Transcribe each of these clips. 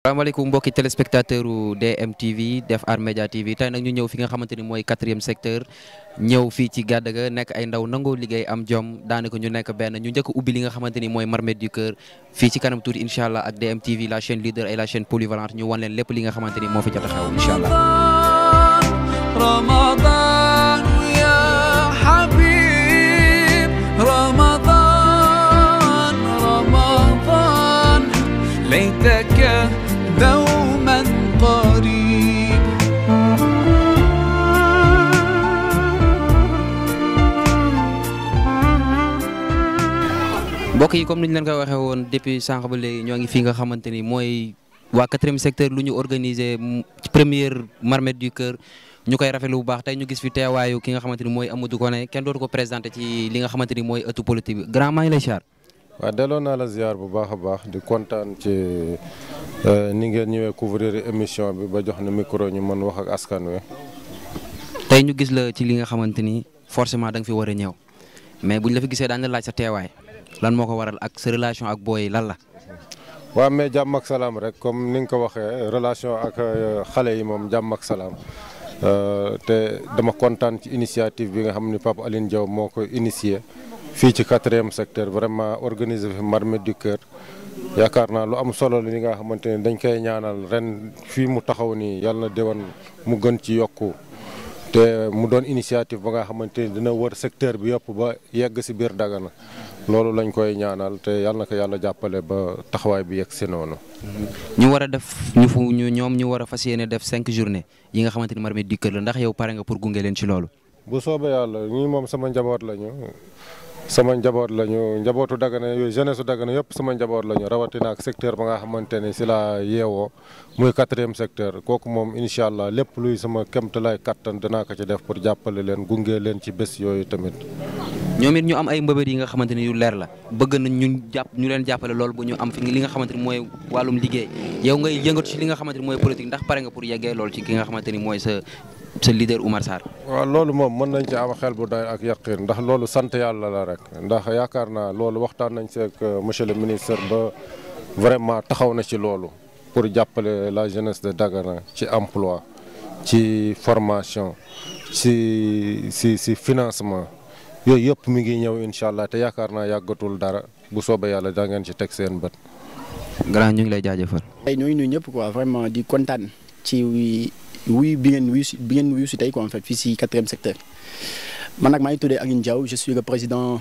salaamaaleykum mbokki téléspectateur u DMTV Def Art Media TV tey nag ñu ñëw fi nga xamante ni mooy 4e secteur ñëw fii ci Gàddaga nekk ay ndaw nangoo liggéey am jom daanaka ñu nekk benn ñu njëkk ubbi li nga xamante ni mooy Marmite du Cœur fii ci kanam tuuti incha allah ak DMTV la chaîne leader et la chaîne polyvalente ñu wan leen lépp li nga xamante ni moo fi jot a xew incha allah. Ramadan ya habib Ramadan Ramadan laytaka دوما قريب mbokk yi comme ni ñu leen koy waxee woon depuis sànq ba léegi ñoo ngi fi nga xamante ni mooy waa 4e secteur lu ñu organisé première Marmite du Cœur ñu koy rafetlu bu baax tey ñu gis fi teewaayu ki nga xamante ni mooy Amadou Koné kenn dootu ko présenté ci li nga xamante ni mooy ëttu politique bi grand maa ngi lay ziar. waaw delloo naa la ziar bu baax a baax di kontaan ci ni ngeen ñëwee couvrir émission bi ba jox na micro ñu mën wax ak askan wi. tey ñu gis la ci li nga xamante ni forcément da nga fi war a ñëw mais buñ la fi gisee daañu la laaj sa teewaay lan moo ko waral ak sa relation ak booy lan la. waaw mais jàmm ak salaam rek comme ni nga ko waxee relation ak xale yi moom jàmm ak salaam te dama kontaan ci initiative bi nga xam ni Pape Aline Diaw moo ko initié. fii ci 4e secteur vraiment organisé fi Marmite du Cœur yaakaar naa lu am solo li nga xamante ne dañ koy ñaanal ren fii mu taxaw nii yàlla na déwan mu gën ci yokku te mu doon initiative ba nga xamante ni dina wër secteur bi yëpp ba yegg si biir Dagana loolu lañ koy ñaanal te yàlla na ko yàlla jàppale ba taxawaay bi yegg si noonu. ñu war a def ñoom ñu war a fas yéene def 5 journées yi nga xamante ni Marmite du Cœur la ndax yow pare nga pour gunge leen ci loolu. bu soobee yàlla ñii moom sama njaboot lañu. njabootu Dagana yooyu jeunesse su Dagana yëpp sama njaboot lañu rawatina ak secteur ba nga xamante ne si la yeewoo muy 4e secteur kooku moom incha allah lépp luy sama kéemtalaay kattan dinaa ko ci def pour jàppale leen gunge leen ci bés yooyu tamit. ñoom it ñu am ay mbëbët yi nga xamante ni yu leer la bëgg nañ ñu leen jàppale loolu bu ñu am fi li nga xamante ni mooy wàllum liggéey yow ngay yëngatu ci li nga xamante ni mooy politique ndax pare nga pour yeggee loolu ci ki nga xamante ni mooy sa leader Oumar Sarr. waaw loolu moom mën nañ ci am xel bu doy ak yaqin ndax loolu sant yàlla la rek ndax yaakaar naa loolu waxtaan nañ seeg monsieur le ministre ba vraiment taxaw na ci loolu pour jàppale la jeunesse de Dagana ci emploi ci formation ci financement yooyu yëpp mi ngi ñëw incha allah te yaakaar naa yàggatul dara bu soobee yàlla da ngeen ci teg seen bët. grand ñu ngi lay jaajëfal. tey ñooñu nuyu ñëpp quoi vraiment di kontaan ci wuy bi ngeen wuyu si tey quoi en fait fii si 4e secteur man nag maa ngi tuddee Aline Diaw je suis le président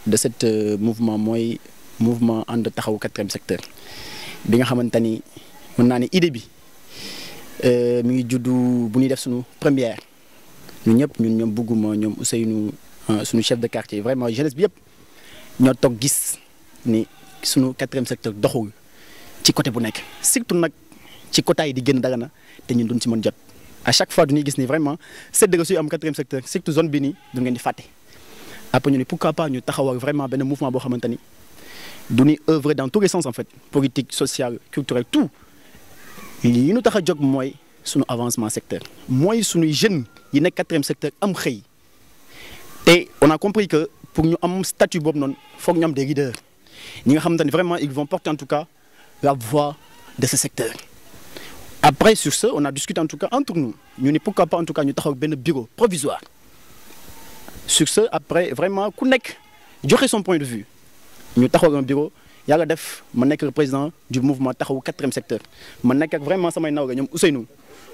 de cette mouvement mooy mouvement ànd taxaw 4e secteur bi nga xamante ni mën naa ne idée bi mi ngi juddu bu ñuy def suñu première ñun ñoom bugguma ñoom Ousseynou suñu chef de quartier vraiment jeunesse bi yëpp ñoo toog gis ni suñu 4e secteur doxul ci côté bu nekk surtout nag ci quota yi di génn Dagana te ñun duñ si mën jot à chaque fois duñuy gis ni vraiment séddale suy am 4e secteur surtout zone bi nii du ngeen di fàtte après ñu ne pourquoi pas ñu taxawal vraiment benn mouvement boo xamante ni du ñuy œuvrer dans tous les sens en fait politique sociale culturelle tout li ñu tax a jóg mooy suñu avancement secteur mooy suñuy jeunes yi nekk 4e secteur am xëy te on a compris que pour ñu am statut boobu noonu foog ñu am des leaders ñi nga xamante ni vraiment ils vont porter en tout cas la voix de ce secteur. Après, sur ce, on a discuté en tout cas entre nous. Nous ne pourquoi pas en tout cas nous avons un bureau provisoire. Sur ce, après, vraiment, Kounek, j'aurai son point de vue. Nous avons un bureau. Il y a le président du mouvement Taxawu 4e secteur. Je suis vraiment Ousseynou,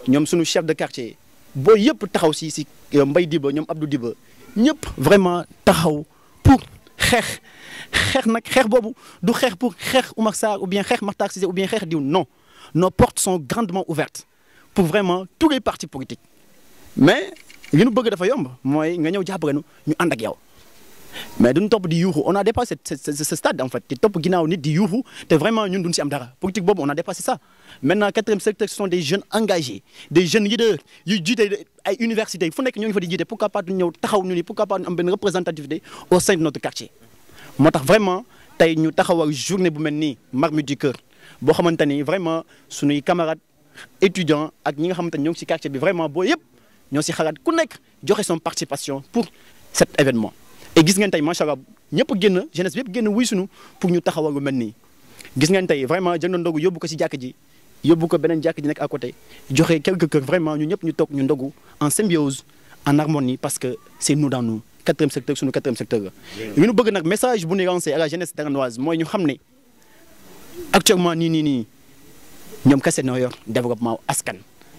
nous sommes chef de quartier. Boy yep taxaw si Mbaye Diba, ñom Abdou Diba, ñep vraiment taxaw pour xex nak xex bobu du xex pour xex Oumar Sarr ou bien xex Makhtar Cissé ou bien xex diw non. Nos portes sont grandement ouvertes pour vraiment tous les partis politiques mais li ñu bëgg dafa yomb mooy nga ñëw jàppale ñu ànd ak yow mais duñ topp di yuuxu on a dépassé ce stade en fait te topp ginnaaw nit di yuuxu te vraiment ñun duñ si am dara politique boobu on a dépassé ça maintenant 4e secteur ce sont des jeunes engagés des jeunes leaders yu jiite ay universités fu nekk ñoo ngi fa di jiite pourquoi pas duñ ñëw taxaw ñu ni pourquoi pas ñu am benn représentativité au sein de notre quartier moo tax vraiment tey ñu taxawal journée bu mel nii Marmite du Cœur boo xamante ni vraiment suñuy camarades étudiants ak ñi nga xamante ni ñoo ngi si quartier bi vraiment boo yëpp ñoo si xalaat ku nekk joxe son participation pour cet événement. et gis ngeen tey macha allah ñëpp génn jeunesse bi yëpp génn wuy suñu pour ñu taxawal lu mel nii gis ngeen tey vraiment jël na ndogu yóbbu ko si jàkk ji yóbbu ko beneen jàkk ji nekk à côté joxe quelques kër vraiment ñu ñëpp ñu toog ñu ndogu en symbiose en harmonie parce que c'est nous dans nous quatrième secteur suñu quatrième secteur la. li ñu bëgg nag message bu ñu lancé à la jeunesse daganoise mooy ñu xam ne actuellement nii ñoom kese noo yor développement askan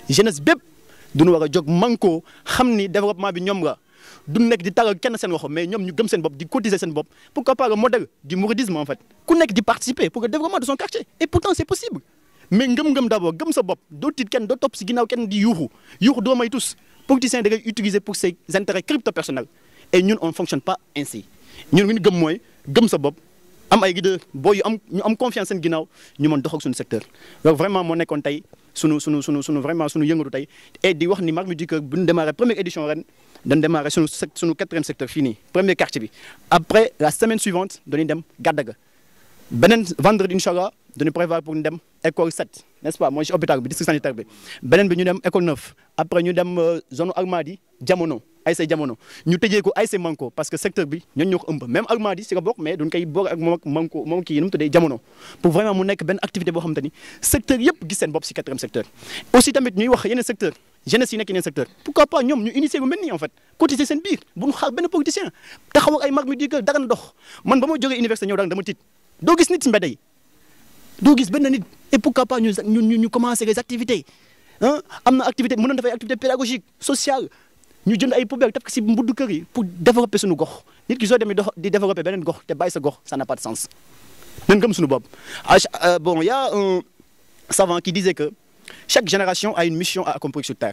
jeunesse bépp duñu war a jóg manko xam ni développement bi ñoom la du nekk di tagal kenn seen waxo mais ñoom ñu gëm seen bopp di cotiser seen bopp pourquoi pas le modèle du mouridisme en fait ku nekk di participer pour le développement de son quartier et pourtant c'est possible mais ngëm-ngëm d'abord gëm sa bopp doo tiit kenn doo topp si ginnaaw kenn di yuuxu doo may tous politiciens da ngay utiliser pour ses intérêts crypto personnels et ñun on fonctionne pas ainsi ñun li ñu gëm mooy gëm sa bopp am ay leader boo yu ñu am confiance seen ginnaaw ñu mën dox ak suñu secteur donc vraiment moo nekkoon tey sunu vraiment sunu yëngatu tey et di wax ni Marmite du Cœur bu ñu démarré première édition ren dañ démarré sunu quatrième secteur fii nii premier quartier bi après la semaine suivante dañuy dem Gadaga beneen vendredi incha allah dañu prévoir pour ñu dem école 7 n'est-ce pas mooy si hôpital bi district sanitaire bi beneen bi ñu dem école 9 après ñu dem zone Almadi jamono ASC jamono ñu tëjee ko ASC Manko parce que secteur bi ñoo ñoo ko ëmb même Almadi si nga bokk mais duñ koy boog ak moom ak Manko moom kii nu mu tuddee jamono pour vraiment mu nekk benn activité boo xamante ni secteur yëpp gis seen bopp si quatrième secteur aussi tamit ñuy wax yeneen secteur jeunesse yi nekk yeneen secteur pourquoi pas ñoom ñu initier lu mel nii en fait cotiser seen biir bu ñu xaar benn politicien taxaw ak ay Marmite du Cœur dara na dox man ba ma jógee université ñëw dama tiit doo gis nit si mbedd yi doo gis benn nit et pourquoi pas ñu commencer les activités am na activité mënoon dafay activité pédagogique sociale ñu jënd ay poubelle def ko si mbuddu kër yi pour développer suñu gox nit ki soo demee di développer beneen gox te bàyyi sa gox ça n'a pas de sens nañ gëm suñu bopp bon il y a un savant qui disait que chaque génération a une mission à accomplir sur terre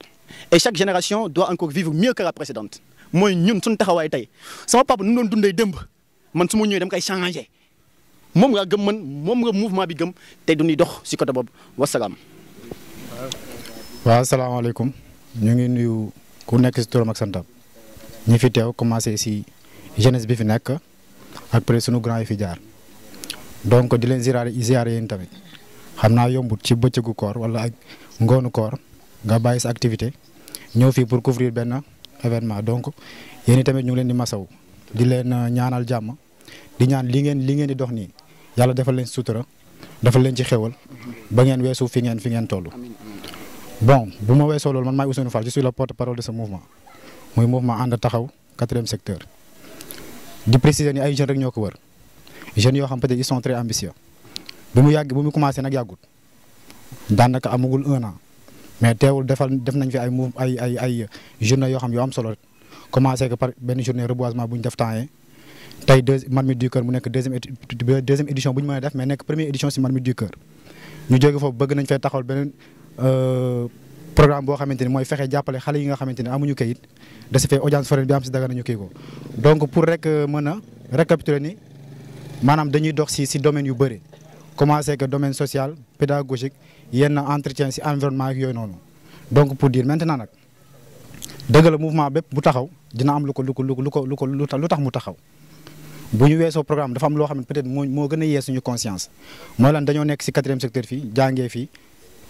et chaque génération doit encore vivre mieux que la précédente mooy ñun suñu taxawaay tey sama papa nu mu doon dundee démb man su ma ñëwee dama koy changer moom laa gëm man moom la mouvement bi gëm te du ñuy dox si côté boobu wasalaam. waaw asalaamaaleykum ñu ngi nuyu ku nekk si turam ak santam ñi fi teew commencé si jeunesse bi fi nekk après sunu grand yi fi jaar donc di leen ziare yéen tamit xam naa yombut ci bëccëgu koor wala ak ngoonu koor nga bàyyi sa activité ñëw fii pour couvrir benn événement donc yéen tamit ñu ngi leen di masaw di leen ñaanal jàmm di ñaan li ngeen di dox nii yàlla defal leen sutura defal leen ci xéwal ba ngeen weesu fi ngeen toll. bon bu ma weesoo loolu man maay Ousseynou Fall je suis le porte-parole de ce mouvement muy mouvement ànd taxaw quatrième secteur di préciser ni ay jeunes rek ñoo ko wër jeunes yoo xam peut-être ils sont très ambitieux bi mu commencé nag yàggut daanaka amagul 1 an mais teewul def nañ fi ay journée yoo xam yoo am solo commencé que par benn journée reboisement bu ñu def temps tey Marmite du Cœur mu nekk deuxième édition bu ñu mën a def mais nekk première édition si Marmite du Cœur ñu jóge foofu bëgg nañ fay taxawal beneen programme boo xamante ni mooy fexe jàppale xale yi nga xamante ni amuñu kayit de ce fait audience foraine bi am si Dagana ñu kii ko donc pour rek mën a récapituler ni maanaam dañuy dox si domaine yu bëri commencé que domaine social pédagogique yenn entretien si environnement ak yooyu noonu donc pour dire maintenant nag dëgg la mouvement bépp bu taxaw dina am lu tax mu taxaw bu ñu weesoo programme dafa am loo xam ne peut-être moo gën a yee suñu conscience mooy lan dañoo nekk si quatrième secteur fii jàngee fii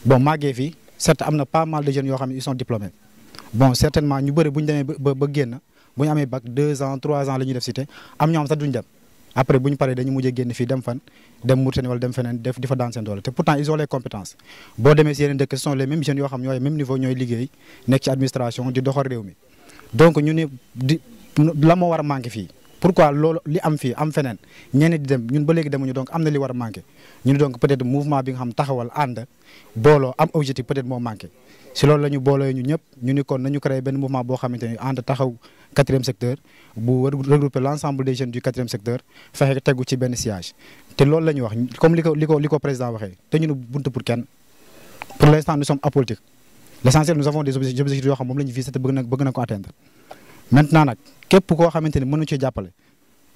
bon màggee fii certes am na pas mal de jeunes yoo xam ne ils sont diplômés bon certainement ñu bëri bu ñu demee ba génn bu ñu amee bac 2 ans 3 ans la ñuy def cité am ñoo xam sax duñ dem après bu ñu paree dañu mujjee génn fii dem Mauritanie wala dem feneen di fa daan seen doole te pourtant ils ont les compétences boo demee si yeneen dëkk ce sont les mêmes jeunes yoo xam ñooy même niveau ñooy liggéey nekk ci administration di doxal réew mi donc ñu ne la moo war a manqué fii pourquoi loolu li am fii am feneen ñeneen di dem ñun ba léegi demuñu donc am na li war a manqué ñu ne donc peut-être mouvement bi nga xam taxawal ànd booloo am objectif peut-être moo manqué si loolu la ñu booloo ñu ñëpp ñu ni kon nañu créé benn mouvement boo xamante ni ànd taxaw quatrième secteur bu regrouper l'ensemble des jeunes du quatrième secteur fexe tegu ci benn siège te loolu la ñuy wax comme li ko président waxee te ñu ne buntu pour kenn pour l'instant nous sommes apolitiques l'essentiel nous avons des objectifs yoo xam moom la ñu visé te bëgg na ko atteindre maintenant nag képp koo xamante ni mënu ci jàppale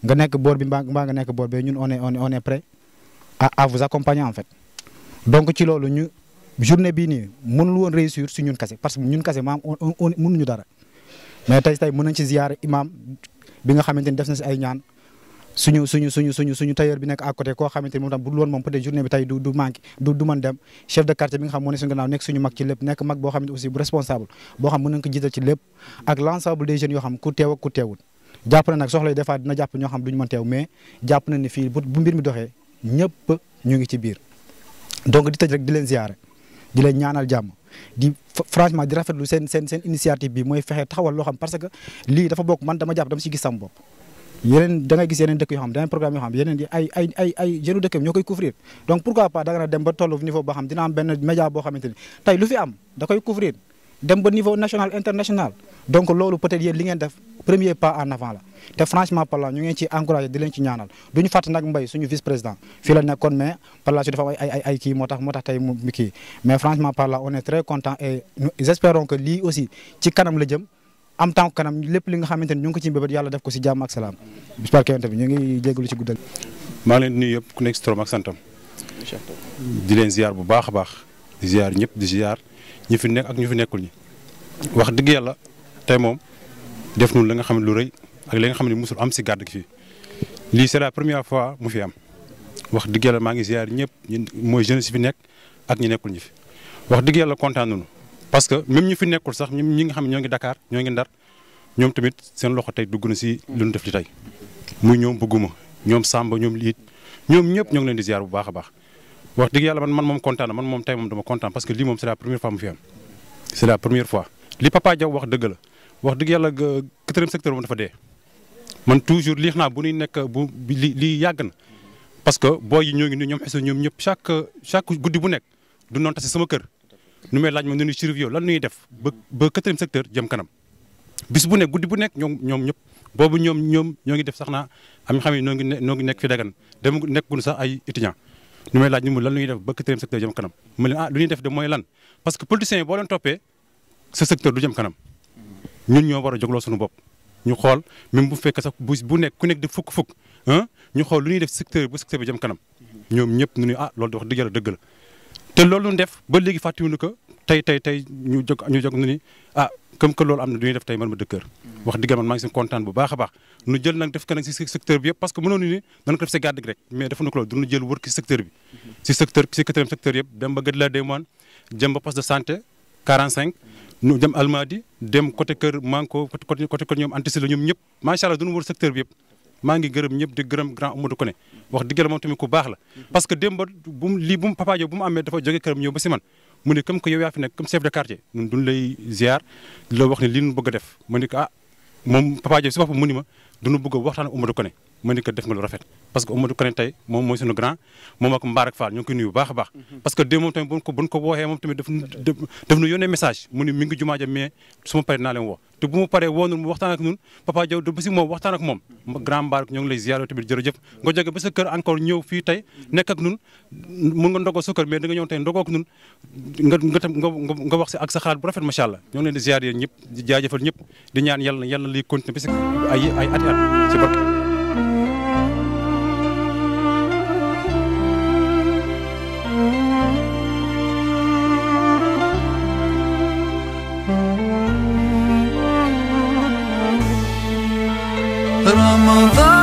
nga nekk boor bi mbaa nga nekk boor bi ñun on est prêt à vous accompagner en fait donc ci loolu ñu journée bii nii mënul woon réussir si ñun kase parce que ñun kase maam on mënuñu dara mais tey mën nañ ci ziyaare imam bi nga xamante ni def na si ay ñaan suñu tailleur bi nekk à côté koo xamante ni moom tam bu dul woon moom peut-être journée bi tey du manqué du mën dem chef de quartier bi nga xam moo ne suñu gannaaw nekk suñu mag ci lépp nekk mag boo xam ne aussi bu responsable boo xam mën nañ ko jiital ci lépp ak l'ensemble des jeunes yoo xam ku teew ak ku teewul jàpp na nag soxla yi des fois dina jàpp ñoo xam duñu mën teew mais jàpp na ni fii bu mbir mi doxee ñëpp ñu ngi ci biir donc di tëj rek di leen ziyaare di leen ñaanal jàmm di franchement di rafetlu seen initiative bi mooy fexe taxawal loo xam parce que lii dafa bokk man dama jàpp dama si gis sama bopp. yeneen da ngay gis yeneen dëkk yoo xam da ngay programme yoo xam yeneen yi ay jeunes dëkk ñoo koy couvrir donc pourquoi pas da nga dem ba tollu niveau boo xam dina am benn média boo xamante ni tey lu fi am da koy couvrir dem ba niveau national international donc loolu peut-être yéen li ngeen def premier pas en avant la te franchement parlant ñu ngeen ci encouragé di leen ci ñaanal du ñu fàtte nag Mbaye suñu vice président fii la nekkoon mais par la suite dafa am ay kii moo tax tey mu kii mais franchement parlant on est très content et nous espérons que lii aussi ci kanam la jëm am temps kanam lépp li nga xamante ni ñu ngi ko ci mbébét yàlla def ko si jàmm ak salaam j'espère que yonte bi ñu ngi jégalu ci guddal. maa ngi leen di nuyu yëpp ku nekk si turam ak santam di leen ziar bu baax a baax di ziar ñëpp di ziar ñi fi nekk ak ñu fi nekkul ñi wax dëgg yàlla tey moom def nañu la nga xam ne lu rëy ak li nga xam ne musul am si gàdd gi fii lii c'est la première fois mu fi am wax dëgg yàlla maa ngi ziar ñëpp mooy jeunesse fi nekk ak ñi nekkul ñi fi wax dëgg yàlla kontaan nañu parce que même ñi fi nekkul sax ñi nga xam ne ñoo ngi Dakar ñoo ngi Ndar ñoom tamit seen loxo tey dugg na si lu ñu def li tey muy ñoom bëgguma ñoom Samba ñoom liit ñoom ñëpp ñoo ngi leen di ziar bu baax a baax wax dëgg yàlla man moom kontaan na man moom tey moom dama kontaan parce que lii moom c'est la première fois mu fi am c'est la première fois li Papa Diaw wax dëgg la wax dëgg yàlla quatrième secteur moom dafa dee man toujours lii xanaa bu ñuy nekk lii yàgg na parce que booy yi ñoo ngi nii ñoom xes ñoom ñëpp chaque guddi bu nekk du noonu tase sama kër nu may laaj ma nu ñuy surveiller lan ñuy def ba quatrième secteur jëm kanam bis bu nekk guddi bu nekk ñoom ñëpp boobu ñoom ñoo ngi def sax naa am xam ne noo ngi nekk fi dagan dem nekkul sax ay étudiants nu may laaj ni mu lan ñuy def ba quatrième secteur jëm kanam ma leen lu ñuy def de mooy lan parce que politiciens yi boo leen toppee sa secteur du jëm kanam ñun ñoo war a jógloo suñu bopp ñu xool même bu fekkee sax bu nekk ku nekk di fukk ñu xool lu ñuy def secteur ba secteur bi jëm kanam ñoom ñëpp nu ñuy loolu di wax dëgg yàlla dëgg la te loolu ñu def ba léegi fàttewuñu ko tey ñu jóg nu ni comme que loolu am na du ñuy def tey man ma dëkkër wax dëgg man maa ngi si kontaan bu baax a baax nu jël nag def ko nag si secteur bi yëpp parce que mënoon ni dana ko def si gàdd gi rek mais defu na ko loolu duñu jël wër ki secteur bi si quatrième secteur yëpp dem ba Guedelar Demoine jëm ba poste de santé 45 ñu dem Almadi dem côté kër Manko côté kër ñoom antissi la ñoom ñëpp macha allah duñu wër secteur bi yëpp maa ngi gërëm ñëpp di gërëm grand Amadou Koné wax dëgg la moom tamit ku baax la parce que démb bu mu Papa Diaw bu mu amee dafa jóge këram ñëw ba si man mu ne comme que yow yaa fi nekk comme chef de quartier ñun duñu lay ziar di la wax ne lii ñu bëgg a def ma ne ko moom Papa Diaw si boppam mu ni ma duñu bëgg a waxtaan ak Amadou Koné ma ne ko def nga lu rafet parce que Amadou Koné tey moom mooy suñu grand moom ak Mbarak Fall ñu ngi koy nuyu bu baax a baax parce que démb moom tamit buñ ko wooxee moom tamit daf nu yónnee message mu ne mi ngi jumaa ja mais su ma paree naa leen woo te bu ma paree woo nun mu waxtaan ak ñun Papa Diaw ba si moom waxtaan ak moom grand Mbarak ñoo ngi lay ziar tamit jërëjëf nga jóge ba sa kër encore ñëw fii tey nekk ak ñun mun nga ndogoo sa kër mais da nga ñëw tey ndogoo ak ñun nga wax si ak sa xalaat bu rafet macha allah ñoo ngi leen di ziar yéen ñëpp di jaajëfal ñëpp di ñaan yàlla liy continuer parce que ay ati at ci barke رمضان